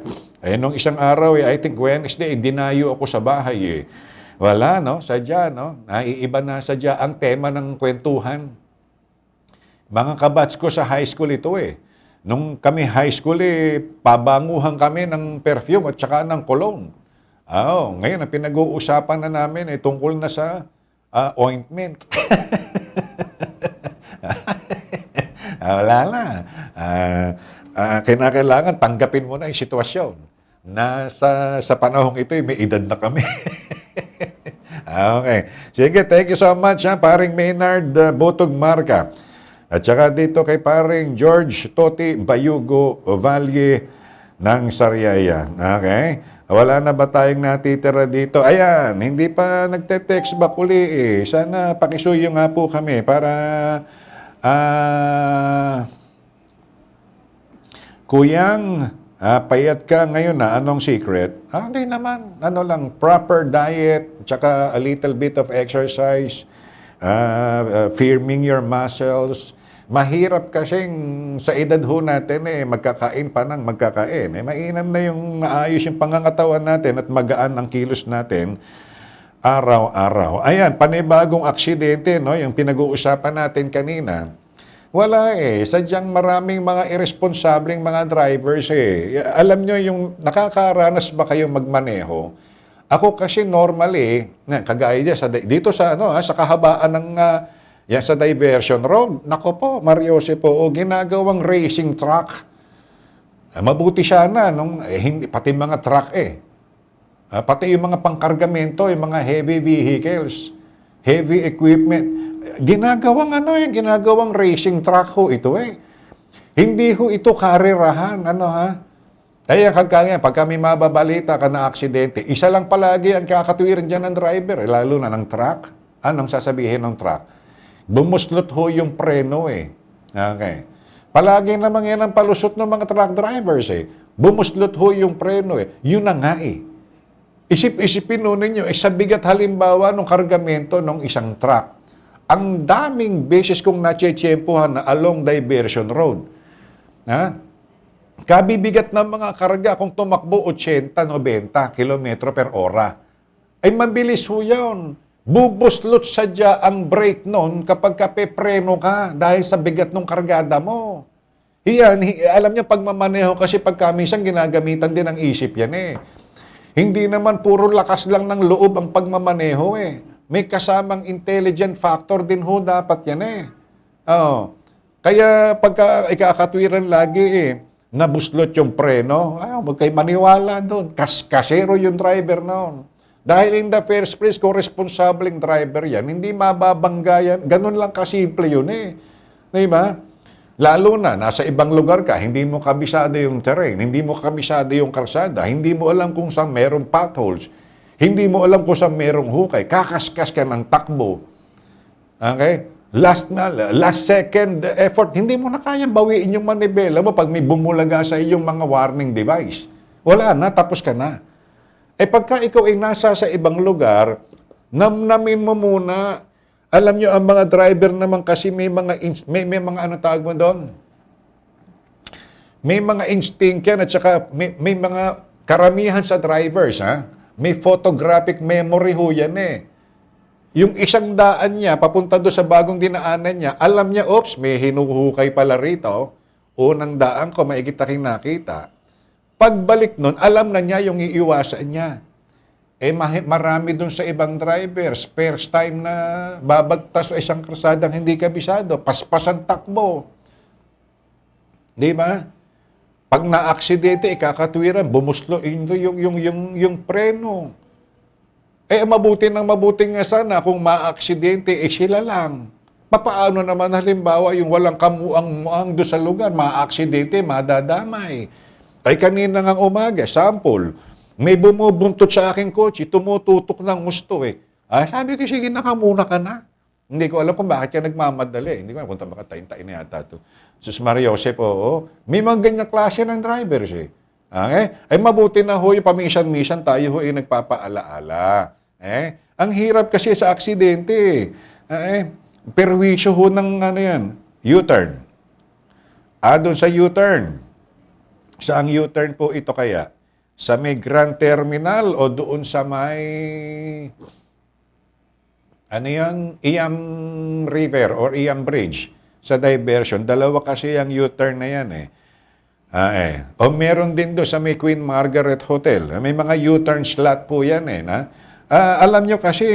Nung isang araw, I think Wednesday, dinayo ako sa bahay. Wala, no? Sadya, no? Naiiba na sadya ang tema ng kwentuhan. Mga kabats ko sa high school ito Nung kami high school, pabanguhan kami ng perfume at saka ng cologne. Ngayon, ang pinag-uusapan na namin tungkol na sa ointment. Wala na. Kinakailangan tanggapin mo na yung sitwasyon na sa panahong ito, may edad na kami. Okay. Sige, thank you so much, ha, paring Maynard Butog Marca. At saka dito kay paring George Toti Bayugo Valle ng Sariaya. Okay? Wala na ba tayong natitira dito? Ayan, hindi pa nagte-text back uli eh. Sana pakisuyo nga po kami para Kuyang, payat ka ngayon na. Anong secret? Hindi naman. Ano lang, proper diet, tsaka a little bit of exercise, firming your muscles. Mahirap kasing sa edad ho natin magkakain pa ng magkakain. Mainam na yung maayos yung pangangatawan natin at magaan ang kilos natin araw-araw. Ayan, panibagong aksidente, no? Yung pinag-uusapan natin kanina. Wala sadyang maraming mga irresponsableng mga drivers Alam nyo, yung nakakaranas ba kayo magmaneho? Ako kasi normally, kagaya dito sa, sa kahabaan ng yan sa diversion road, nako po, Mariose po, ginagawang racing truck. Mabuti sana, hindi, pati mga truck pati yung mga pangkargamento, yung mga heavy vehicles, heavy equipment, ginagawang ginagawang racing truck ho ito Hindi ho ito karerahan, Kaya pag kami mababalita ka na aksidente, isa lang palagi ang kakatuwiran dyan ng driver, lalo na ng truck. Anong sasabihin ng truck? Bumuslot ho yung preno Okay. Palagi naman yan ang palusot ng mga truck drivers Bumuslot ho yung preno Yun na nga Isip-isipin ho ninyo, sa bigat halimbawa ng kargamento ng isang truck. Ang daming beses kong natsyetsyempohan na along diversion road. Kabibigat ng mga karga kung tumakbo 80-90 km per ora. Ay mabilis ho yun. Bubuslot sadya ang brake nun kapag kapepreno ka dahil sa bigat ng kargada mo. Iyan, alam niyo pagmamaneho kasi pagkamisang ginagamitan din ng isip yan Hindi naman puro lakas lang ng loob ang pagmamaneho May kasamang intelligent factor din ho dapat yan Kaya pagka ikakatwiran lagi nabuslot yung preno, huwag kayo maniwala doon. Kasero yung driver noon. Dahil in the first place, kung responsableng driver yan, hindi mababangga yan. Ganun lang kasimple yun Diba? Lalo na, nasa ibang lugar ka, hindi mo kabisado yung terrain, hindi mo kabisado yung kalsada, hindi mo alam kung saan merong potholes, hindi mo alam kung saan merong hukay, kakaskas ka ng takbo. Okay? Last second effort, hindi mo na kayang bawiin yung manibela mo pag may bumulaga sa iyong mga warning device. Wala na, tapos ka na. Pagka ikaw ay nasa sa ibang lugar, namnamin mo muna. Alam nyo, ang mga driver naman kasi may mga ano tawag mo doon? May mga instinct yan at saka may mga karamihan sa drivers, may photographic memory ho yan Yung isang daan niya, papunta doon sa bagong dinaanan niya, alam niya, oops, may hinuhukay pala rito. Unang daan ko, maigit aking nakita. Pagbalik nun, alam na niya yung iiwasan niya. Marami dun sa ibang drivers, first time na babagtas sa isang kalsadang hindi kabisado, paspasan takbo. Di ba? Pag na-aksidente, ikakatwiran, bumuslo yung preno. Mabuti nga sana kung ma-aksidente, sila lang. Papaano naman halimbawa yung walang kamuang-muang doon sa lugar, ma-aksidente, madadamay. Kanina ngang umaga, sample, may bumubuntot sa aking kotse, tumututok ng gusto sabi ko, sige, nakamuna ka na. Hindi ko alam kung bakit ka nagmamadali. Hindi ko alam kung baka tain-tain na yata ito. Sus Mariosep, may mga ganyang klase ng drivers Okay? Mabuti na ho, yung pamisan-misan tayo ho nagpapaalaala. Ang hirap kasi sa aksidente. Perwisyo ho ng U-turn. Doon sa U-turn. Saang U-turn po ito kaya? Sa may Grand Terminal o doon sa may Iam River or Iam Bridge sa diversion. Dalawa kasi ang U-turn na yan O meron din doon sa may Queen Margaret Hotel. May mga U-turn slot po yan alam nyo kasi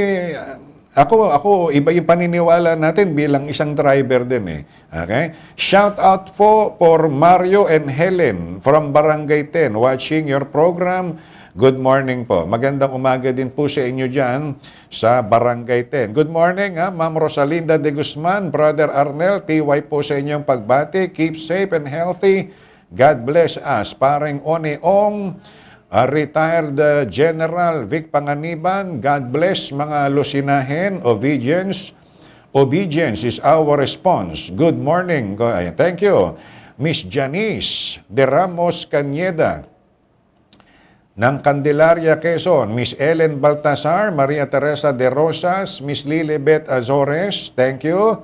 ako iba yung paniniwala natin bilang isang driver din Okay? Shout out for Mario and Helen from Barangay 10 watching your program. Good morning po. Magandang umaga din po sa inyo dyan sa Barangay 10. Good morning, Ma'am Rosalinda de Guzman, Brother Arnel, TY po sa inyong pagbati. Keep safe and healthy. God bless us. Paring Oneong, retired General Vic Panganiban, God bless mga Lusinahen, obedience. Obedience is our response. Good morning. Thank you. Miss Janice de Ramos Cañeda ng Candelaria, Quezon. Miss Ellen Baltasar, Maria Teresa de Rosas, Miss Lilibet Azores, thank you.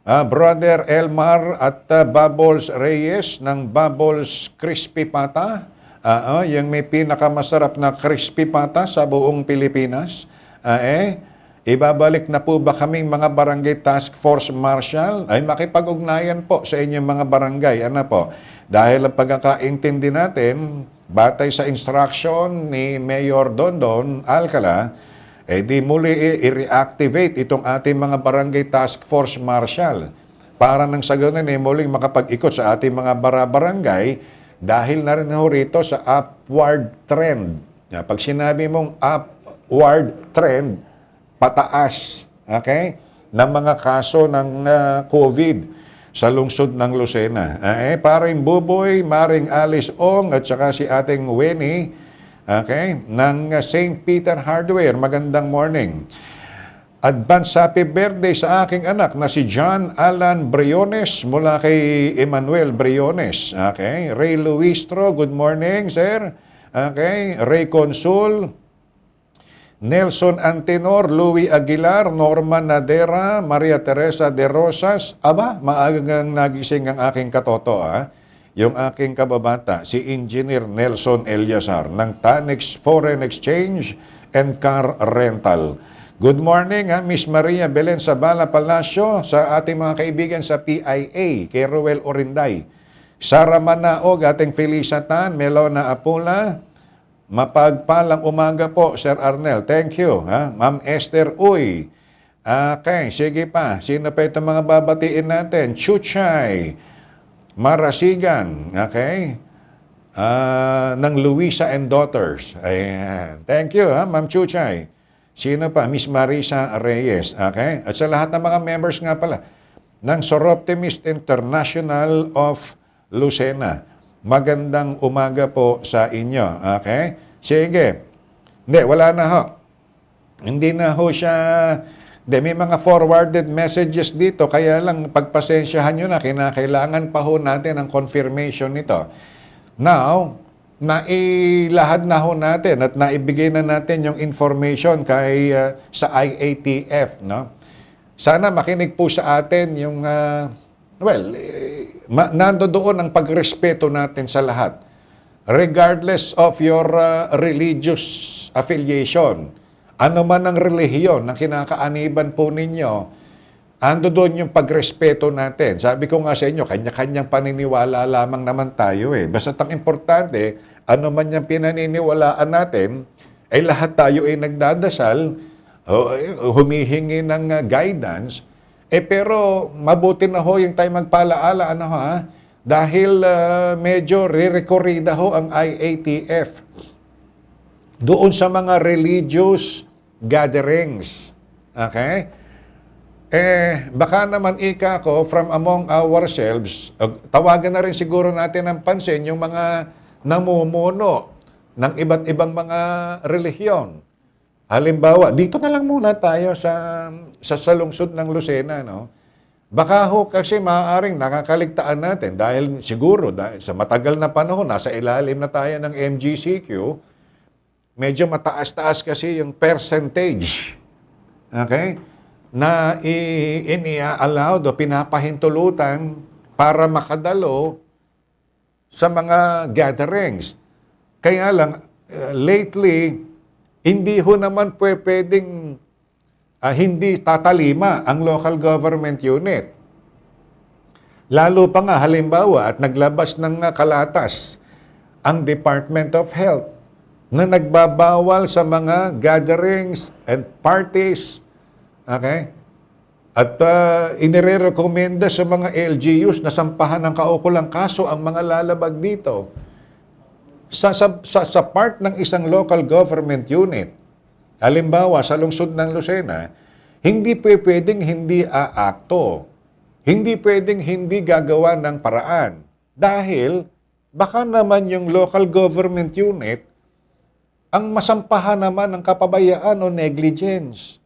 Brother Elmar at Bubbles Reyes ng Bubbles Crispy Pata. Yung may pinakamasarap na crispy pata sa buong Pilipinas. Ibabalik na po ba kaming mga Barangay Task Force Marshal? Ay makipag-ugnayan po sa inyong mga barangay. Ano po? Dahil ang pagkakaintindi natin, batay sa instruction ni Mayor Dondon Alcala, di muli i-reactivate itong ating mga Barangay Task Force Marshal para nang sa ganun muling makapag-ikot sa ating mga barangay dahil na rin rito sa upward trend. Pag sinabi mong upward trend, pataas, okay, ng mga kaso ng COVID sa lungsod ng Lucena. Paring Buboy, Maring Alice Ong, at saka si ating Winnie, okay, ng St. Peter Hardware. Magandang morning. Advance happy birthday sa aking anak na si John Alan Briones mula kay Emmanuel Briones. Okay, Ray Luistro, good morning, sir. Okay, Ray Consul, Nelson Antenor, Louis Aguilar, Norman Nadera, Maria Teresa de Rosas. Maagang nagising ang aking katoto, yung aking kababata, si Engineer Nelson Eliasar ng Tanex Foreign Exchange and Car Rental. Good morning, Miss Maria Belen Sabala Palacio, sa ating mga kaibigan sa PIA, kay Ruel Orinday. Sara Manaog, ating Felicatan, Melona Apula. Mapagpalang umaga po, Sir Arnel. Thank you. Ma'am Esther Uy. Okay, sige pa. Sino pa itong mga babatiin natin? Chuchay. Marasigan. Okay. Ng Luisa and Daughters. Ayan. Thank you, Ma'am Chuchay. Sino pa? Miss Marisa Reyes. Okay. At sa lahat ng mga members nga pala ng Soroptimist International of Lucena. Magandang umaga po sa inyo. Okay? Sige. Hindi, wala na ho. Hindi na ho siya. May mga forwarded messages dito. Kaya lang, pagpasensyahan nyo na, kinakailangan pa ho natin ang confirmation nito. Now, nailahad na ho natin at naibigay na natin yung information kay sa IATF. No? Sana makinig po sa atin yung... nando doon ang pagrespeto natin sa lahat. Regardless of your religious affiliation, ano man ang relihiyon na kinakaaniban po ninyo, ando doon yung pagrespeto natin. Sabi ko nga sa inyo, kanya-kanyang paniniwala lamang naman tayo eh. Basta ang importante, ano man yung pinaniniwalaan natin, ay lahat tayo ay nagdadasal, humihingi ng guidance. Pero mabuti na ho yung tayo magpalaala, dahil medyo re-recorrida ho ang IATF doon sa mga religious gatherings. Okay? Baka naman from among ourselves, tawagan na rin siguro natin ng pansin yung mga namumuno ng iba't ibang mga relihiyon. Halimbawa, dito na lang muna tayo sa lungsod ng Lucena, no? Baka ho kasi maaaring nakakaligtaan natin dahil siguro sa matagal na panahon, nasa ilalim na tayo ng MGCQ, medyo mataas-taas kasi yung percentage, okay, na ini-allowed o pinapahintulutan para makadalo sa mga gatherings. Kaya lang, lately, hindi ho naman pwedeng hindi tatalima ang local government unit. Lalo pa nga, halimbawa, at naglabas ng kalatas ang Department of Health na nagbabawal sa mga gatherings and parties. Okay? At inirekomenda sa mga LGUs na sampahan ng kaukulang kaso ang mga lalabag dito. Sa part ng isang local government unit, halimbawa sa lungsod ng Lucena, hindi pwedeng hindi aakto. Hindi pwedeng hindi gagawa ng paraan. Dahil baka naman yung local government unit ang masampahan naman ng kapabayaan o negligence.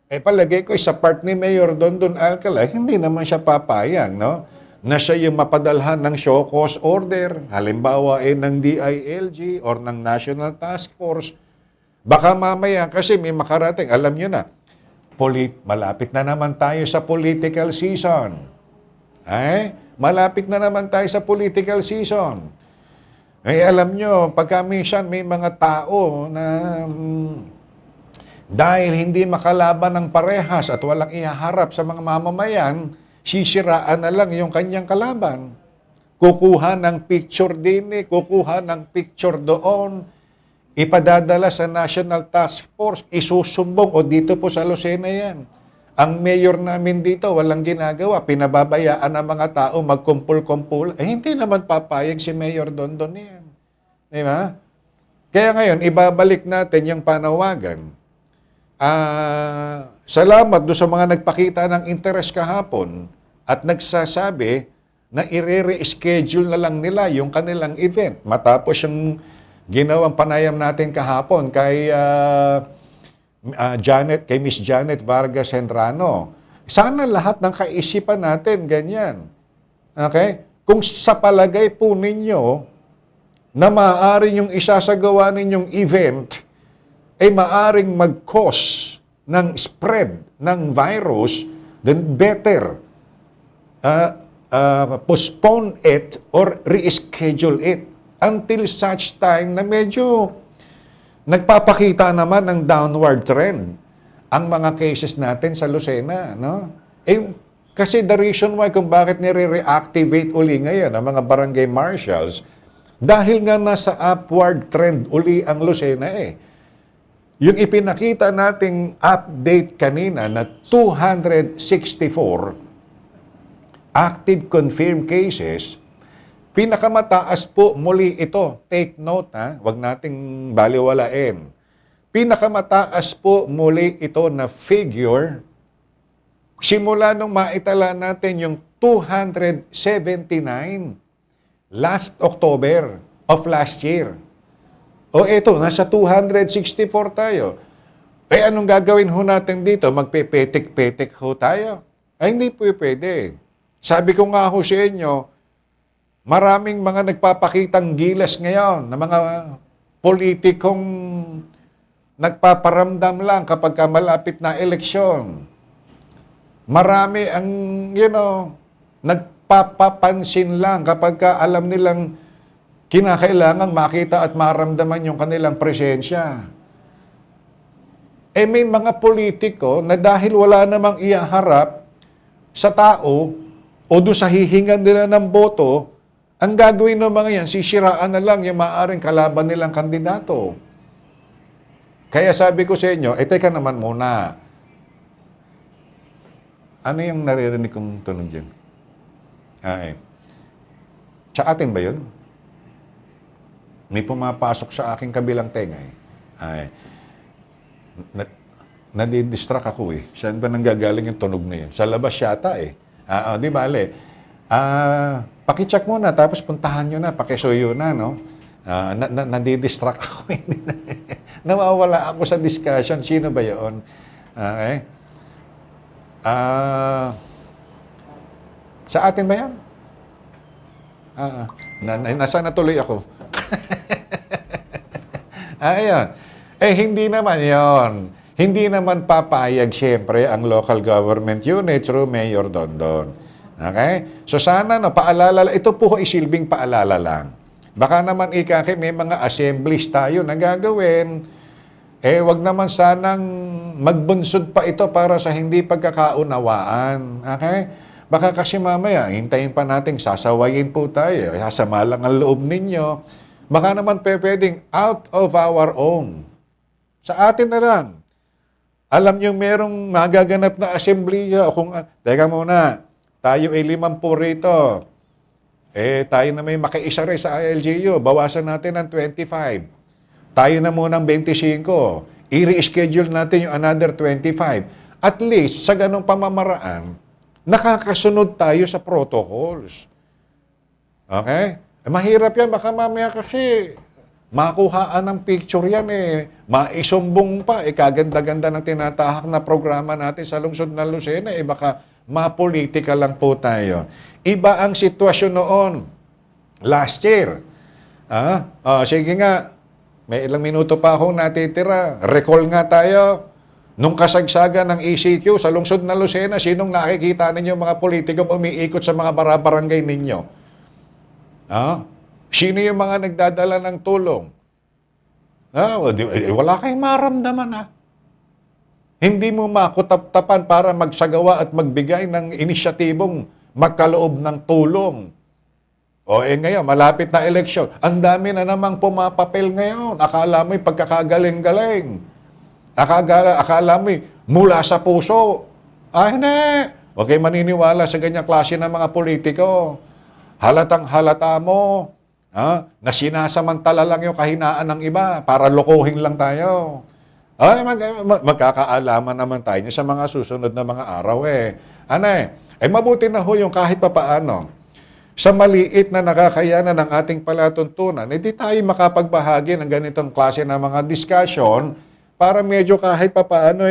Palagay ko sa part ni Mayor Dondon Alcala, hindi naman siya papayag, no? Na siya yung mapadalhan ng show cause order, halimbawa ng DILG or ng National Task Force. Baka mamaya kasi may makarating, alam nyo na, malapit na naman tayo sa political season. Malapit na naman tayo sa political season. Alam nyo, pagka minsan may mga tao na dahil hindi makalaban ng parehas at walang ihaharap sa mga mamamayan, sisiraan na lang yung kanyang kalaban. Kukuha ng picture din, kukuha ng picture doon, ipadadala sa National Task Force, isusumbong, o dito po sa Lucena yan. Ang mayor namin dito, walang ginagawa, pinababayaan ang mga tao magkumpul-kumpul. Hindi naman papayag si Mayor Dondon yan. Diba? Kaya ngayon, ibabalik natin yung panawagan. Salamat doon sa mga nagpakita ng interes kahapon at nagsasabi na i-reschedule na lang nila yung kanilang event matapos yung ginawang panayam natin kahapon kay kay Miss Janet Vargas Henrano. Sana lahat ng kaisipan natin ganyan. Okay? Kung sa palagay po ninyo na maaari yung isasagawa ninyong event ay maaring mag-cause ng spread ng virus, then better postpone it or reschedule it until such time na medyo nagpapakita naman ng downward trend ang mga cases natin sa Lucena, no? Kasi the reason why kung bakit nire-reactivate uli ngayon ang mga barangay marshals, dahil nga nasa upward trend uli ang Lucena Yung ipinakita nating update kanina na 264 active confirmed cases, pinakamataas po muli ito. Take note, wag nating baliwalain. Pinakamataas po muli ito na figure simula nung maitala natin yung 279 last October of last year. O eto, nasa 264 tayo. Anong gagawin ho natin dito? Magpepetik-petik ho tayo? Hindi po pwede. Sabi ko nga ho sa inyo, maraming mga nagpapakitang gilas ngayon na mga politikong nagpaparamdam lang kapag malapit na eleksyon. Marami ang, nagpapapansin lang kapag alam nilang kinakailangan makita at maramdaman yung kanilang presensya. May mga politiko na dahil wala namang ihaharap sa tao o doon sa hihingan nila ng boto, ang gagawin ng mga yan, sisiraan na lang yung maaaring kalaban nilang kandidato. Kaya sabi ko sa inyo, teka naman muna. Ano yung naririnig kong tunog dyan? Sa atin ba yun? May pumapasok sa aking kabilang tenga nadidistract ako Saan ba nanggagaling yung tunog na yun? Sa labas yata di bale. Pakicheck muna, tapos puntahan nyo na, pakisuyo na, no? Nadidistract ako. Nawawala ako sa discussion. Sino ba yun? Okay. Sa atin ba yan? Nasa na tuloy ako. Ayan. Hindi naman yon. Hindi naman papayag siyempre ang local government unit through Mayor Dondon. Okay? So sana paalala, ito po isilbing paalala lang. Baka naman may mga assemblies tayo na gagawin. Wag naman sanang magbunsod pa ito para sa hindi pagkakaunawaan. Okay? Baka kasi mamaya, hintayin pa nating sasawayin po tayo. Sasama lang ang loob ninyo. Baka naman pwedeng out of our own. Sa atin na lang. Alam niyo merong magaganap na assembly kung teka muna, tayo ay 50 rito. tayo na may makiisa rin sa ILGU, bawasan natin ng 25. Tayo na muna ng 25. I-reschedule natin yung another 25. At least, sa ganong pamamaraan, nakakasunod tayo sa protocols. Okay? Mahirap yan. Baka mamaya kasi makuhaan ng picture yan maisumbong pa. Kaganda-ganda ng tinatahak na programa natin sa lungsod ng Lucena. Baka mapolitika lang po tayo. Iba ang sitwasyon noon. Last year. Sige nga. May ilang minuto pa akong natitira. Recall nga tayo. Nung kasagsagan ng ECQ sa lungsod ng Lucena, sinong nakikita ninyo mga politikong umiikot sa mga barabarangay ninyo? Sino yung mga nagdadala ng tulong? Wala kayong maramdaman Hindi mo makutap-tapan para magsagawa at magbigay ng inisyatibong magkaloob ng tulong. Ngayon, malapit na eleksyon. Ang dami na namang pumapapel ngayon. Akala mo'y pagkakagaling-galing. Akala mo'y mula sa puso. Hindi. Huwag kayo maniniwala sa ganyang klase ng mga politiko. Halatang halata mo na sinasamantala lang yung kahinaan ng iba para lokohin lang tayo. Magkakaalaman naman tayo sa mga susunod na mga araw mabuti na ho yung kahit papaano. Sa maliit na nakakayanan ng ating palatuntunan, hindi tayo makapagbahagi ng ganitong klase ng mga discussion para medyo kahit papaano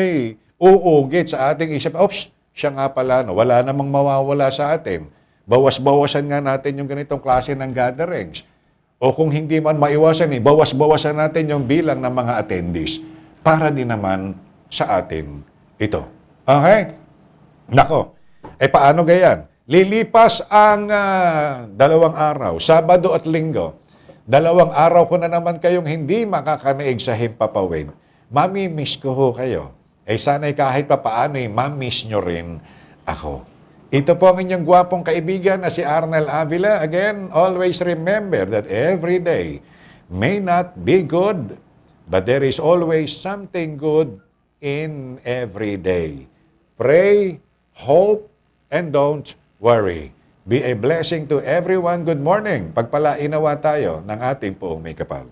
uugit sa ating isip. Oops, siya nga pala, wala namang mawawala sa atin. Bawas-bawasan nga natin yung ganitong klase ng gatherings. O kung hindi man maiwasan, bawas-bawasan natin yung bilang ng mga attendees para din naman sa atin ito. Okay? Nako, paano gayan? Lilipas ang 2 araw, Sabado at Linggo. 2 araw ko na naman kayong hindi makakanaig sa Himpapawid. Mami-miss ko ho kayo. Sana'y kahit papaano mamiss nyo rin ako. Ito po ang inyong gwapong kaibigan na si Arnel Avila. Again, always remember that every day may not be good, but there is always something good in every day. Pray, hope, and don't worry. Be a blessing to everyone. Good morning. Pagpalainawa tayo ng ating poong may kapal.